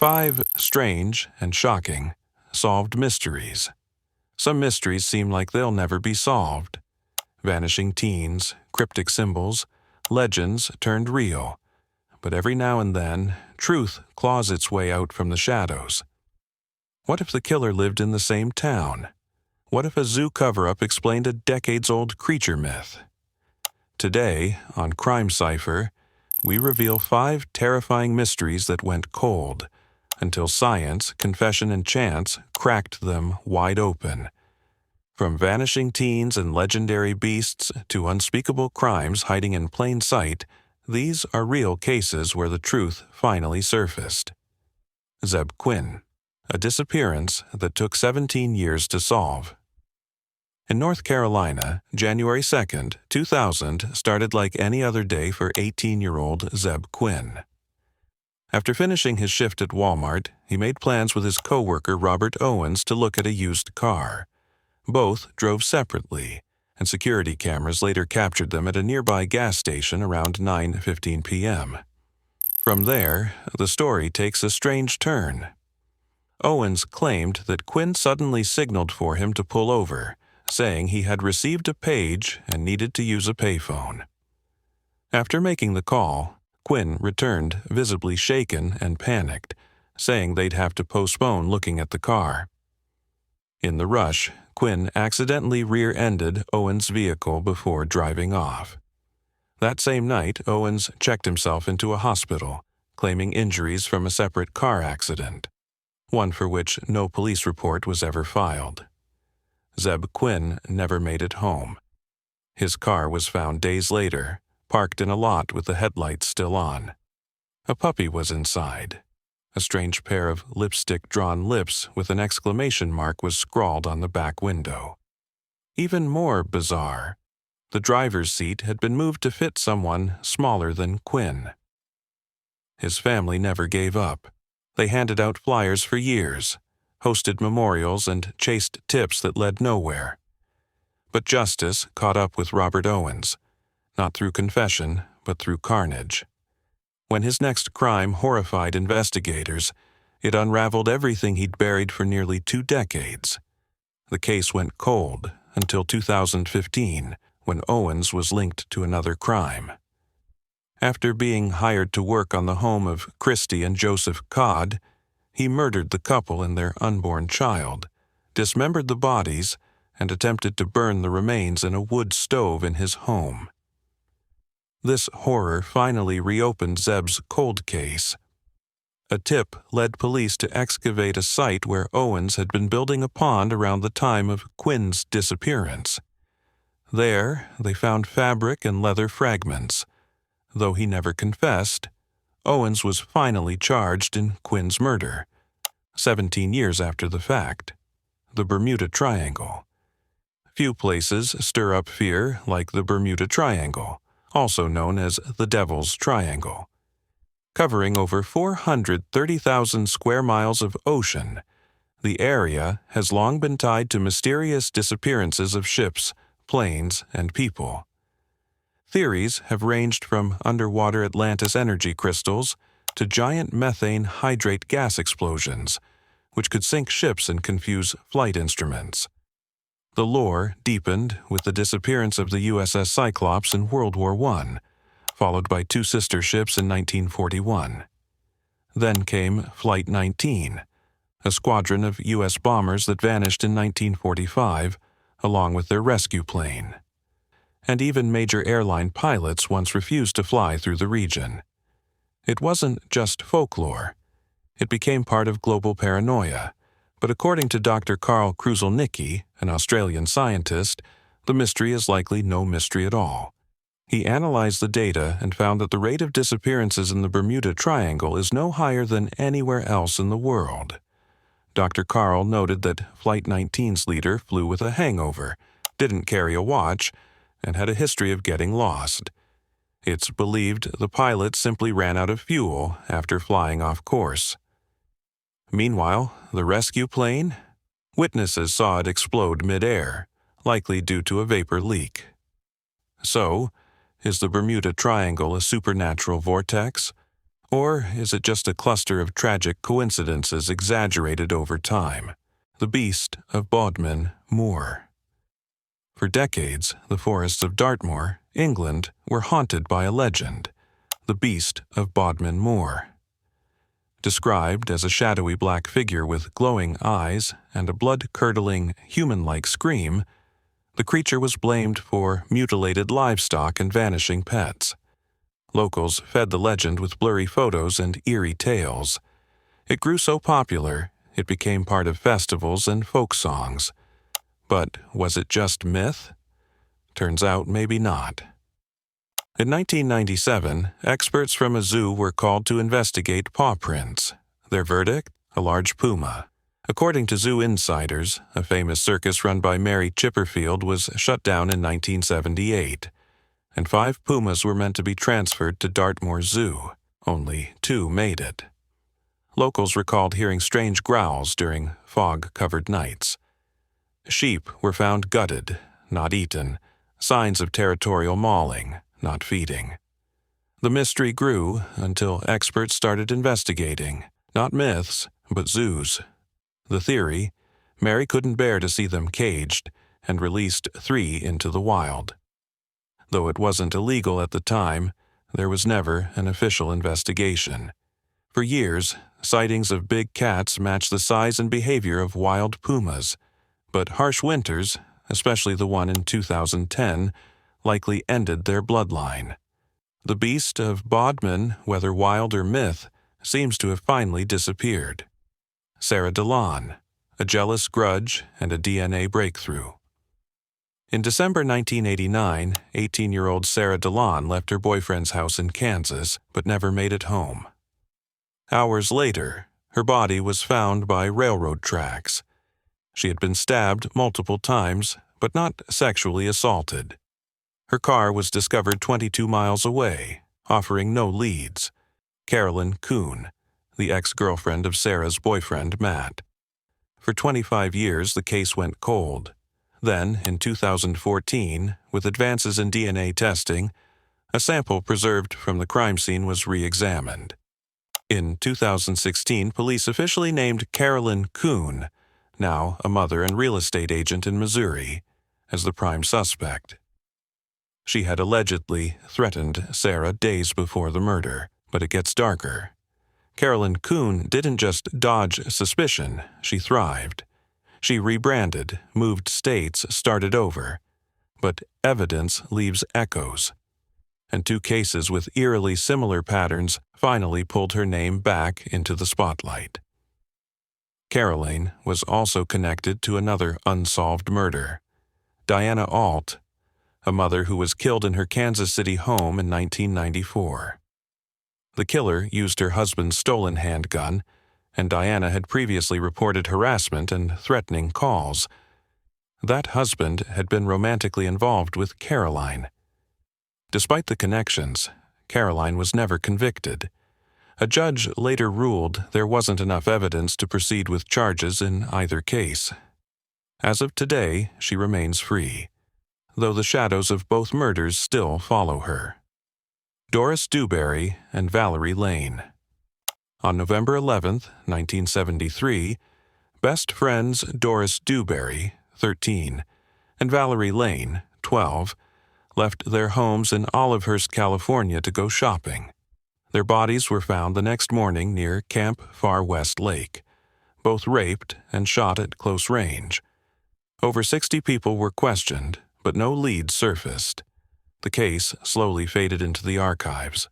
5 strange and shocking solved mysteries. Some mysteries seem like they'll never be solved. Vanishing teens, cryptic symbols, legends turned real. But every now and then, truth claws its way out from the shadows. What if the killer lived in the same town? What if a zoo cover-up explained a decades-old creature myth? Today, on Crime Cipher, we reveal 5 terrifying mysteries that went cold, until science, confession, and chance cracked them wide open. From vanishing teens and legendary beasts to unspeakable crimes hiding in plain sight, these are real cases where the truth finally surfaced. Zebb Quinn, a disappearance that took 17 years to solve. In North Carolina, January 2, 2000 started like any other day for 18-year-old Zebb Quinn. After finishing his shift at Walmart, he made plans with his coworker Robert Owens to look at a used car. Both drove separately, and security cameras later captured them at a nearby gas station around 9:15 p.m. From there, the story takes a strange turn. Owens claimed that Quinn suddenly signaled for him to pull over, saying he had received a page and needed to use a payphone. After making the call, Quinn returned visibly shaken and panicked, saying they'd have to postpone looking at the car. In the rush, Quinn accidentally rear-ended Owens' vehicle before driving off. That same night, Owens checked himself into a hospital, claiming injuries from a separate car accident, one for which no police report was ever filed. Zebb Quinn never made it home. His car was found days later, parked in a lot with the headlights still on. A puppy was inside. A strange pair of lipstick-drawn lips with an exclamation mark was scrawled on the back window. Even more bizarre, the driver's seat had been moved to fit someone smaller than Quinn. His family never gave up. They handed out flyers for years, hosted memorials, and chased tips that led nowhere. But justice caught up with Robert Owens, not through confession, but through carnage. When his next crime horrified investigators, it unraveled everything he'd buried for nearly 2 decades. The case went cold until 2015, when Owens was linked to another crime. After being hired to work on the home of Christy and Joseph Codd, he murdered the couple and their unborn child, dismembered the bodies, and attempted to burn the remains in a wood stove in his home. This horror finally reopened Zebb's cold case. A tip led police to excavate a site where Owens had been building a pond around the time of Quinn's disappearance. There, they found fabric and leather fragments. Though he never confessed, Owens was finally charged in Quinn's murder, 17 years after the fact. The Bermuda Triangle. Few places stir up fear like the Bermuda Triangle, also known as the Devil's Triangle. Covering over 430,000 square miles of ocean, the area has long been tied to mysterious disappearances of ships, planes, and people. Theories have ranged from underwater Atlantis energy crystals to giant methane hydrate gas explosions, which could sink ships and confuse flight instruments. The lore deepened with the disappearance of the USS Cyclops in World War I, followed by 2 sister ships in 1941. Then came Flight 19, a squadron of U.S. bombers that vanished in 1945, along with their rescue plane. And even major airline pilots once refused to fly through the region. It wasn't just folklore. It became part of global paranoia. But according to Dr. Carl Kruszelnicki, an Australian scientist, the mystery is likely no mystery at all. He analyzed the data and found that the rate of disappearances in the Bermuda Triangle is no higher than anywhere else in the world. Dr. Carl noted that Flight 19's leader flew with a hangover, didn't carry a watch, and had a history of getting lost. It's believed the pilot simply ran out of fuel after flying off course. Meanwhile, the rescue plane? Witnesses saw it explode mid-air, likely due to a vapor leak. So, is the Bermuda Triangle a supernatural vortex? Or is it just a cluster of tragic coincidences exaggerated over time? The beast of Bodmin Moor. For decades, the forests of Dartmoor, England, were haunted by a legend, the beast of Bodmin Moor. Described as a shadowy black figure with glowing eyes and a blood-curdling, human-like scream, the creature was blamed for mutilated livestock and vanishing pets. Locals fed the legend with blurry photos and eerie tales. It grew so popular, it became part of festivals and folk songs. But was it just myth? Turns out maybe not. In 1997, experts from a zoo were called to investigate paw prints. Their verdict? A large puma. According to zoo insiders, a famous circus run by Mary Chipperfield was shut down in 1978, and 5 pumas were meant to be transferred to Dartmoor Zoo. Only 2 made it. Locals recalled hearing strange growls during fog-covered nights. Sheep were found gutted, not eaten, signs of territorial mauling, not feeding. The mystery grew until experts started investigating, not myths, but zoos. The theory: Mary couldn't bear to see them caged and released 3 into the wild. Though it wasn't illegal at the time, there was never an official investigation. For years, sightings of big cats matched the size and behavior of wild pumas, but harsh winters, especially the one in 2010, likely ended their bloodline. The beast of Bodmin, whether wild or myth, seems to have finally disappeared. Serra DeLonn, a jealous grudge and a DNA breakthrough. In December 1989, 18-year-old Serra DeLonn left her boyfriend's house in Kansas but never made it home. Hours later, her body was found by railroad tracks. She had been stabbed multiple times, but not sexually assaulted. Her car was discovered 22 miles away, offering no leads. Carolyn Kuhn, the ex-girlfriend of Sarah's boyfriend, Matt. For 25 years, the case went cold. Then, in 2014, with advances in DNA testing, a sample preserved from the crime scene was re-examined. In 2016, police officially named Carolyn Kuhn, now a mother and real estate agent in Missouri, as the prime suspect. She had allegedly threatened Sarah days before the murder, but it gets darker. Carolyn Kuhn didn't just dodge suspicion, she thrived. She rebranded, moved states, started over. But evidence leaves echoes. And 2 cases with eerily similar patterns finally pulled her name back into the spotlight. Caroline was also connected to another unsolved murder. Diana Alt, a mother who was killed in her Kansas City home in 1994. The killer used her husband's stolen handgun, and Diana had previously reported harassment and threatening calls. That husband had been romantically involved with Caroline. Despite the connections, Caroline was never convicted. A judge later ruled there wasn't enough evidence to proceed with charges in either case. As of today, she remains free, though the shadows of both murders still follow her. Doris Dewberry and Valerie Lane. On November 11, 1973, best friends Doris Dewberry, 13, and Valerie Lane, 12, left their homes in Olivehurst, California to go shopping. Their bodies were found the next morning near Camp Far West Lake, both raped and shot at close range. Over 60 people were questioned, but no leads surfaced. The case slowly faded into the archives.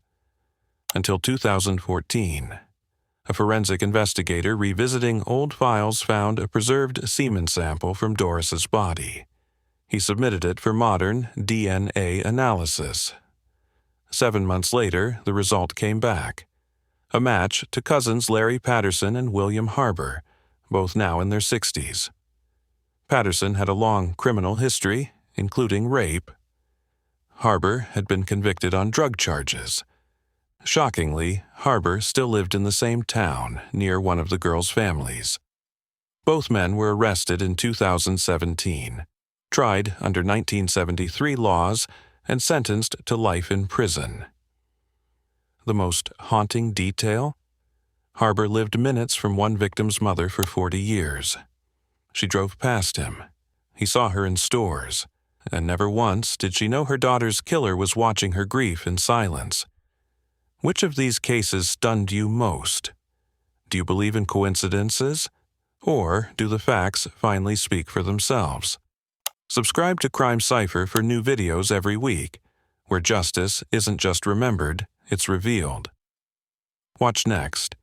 Until 2014, a forensic investigator revisiting old files found a preserved semen sample from Doris's body. He submitted it for modern DNA analysis. 7 months later, the result came back. A match to cousins Larry Patterson and William Harbour, both now in their 60s. Patterson had a long criminal history, including rape. Harbour had been convicted on drug charges. Shockingly, Harbour still lived in the same town, near one of the girls' families. Both men were arrested in 2017, tried under 1973 laws, and sentenced to life in prison. the most haunting detail? Harbor lived minutes from one victim's mother for 40 years. She drove past him. He saw her in stores, and never once did she know her daughter's killer was watching her grief in silence. Which of these cases stunned you most? Do you believe in coincidences? Or do the facts finally speak for themselves? Subscribe to Crime Cipher for new videos every week, where justice isn't just remembered, it's revealed. Watch next.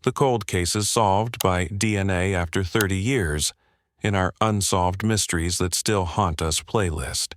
The cold cases solved by DNA after 30 years in our Unsolved Mysteries That Still Haunt Us playlist.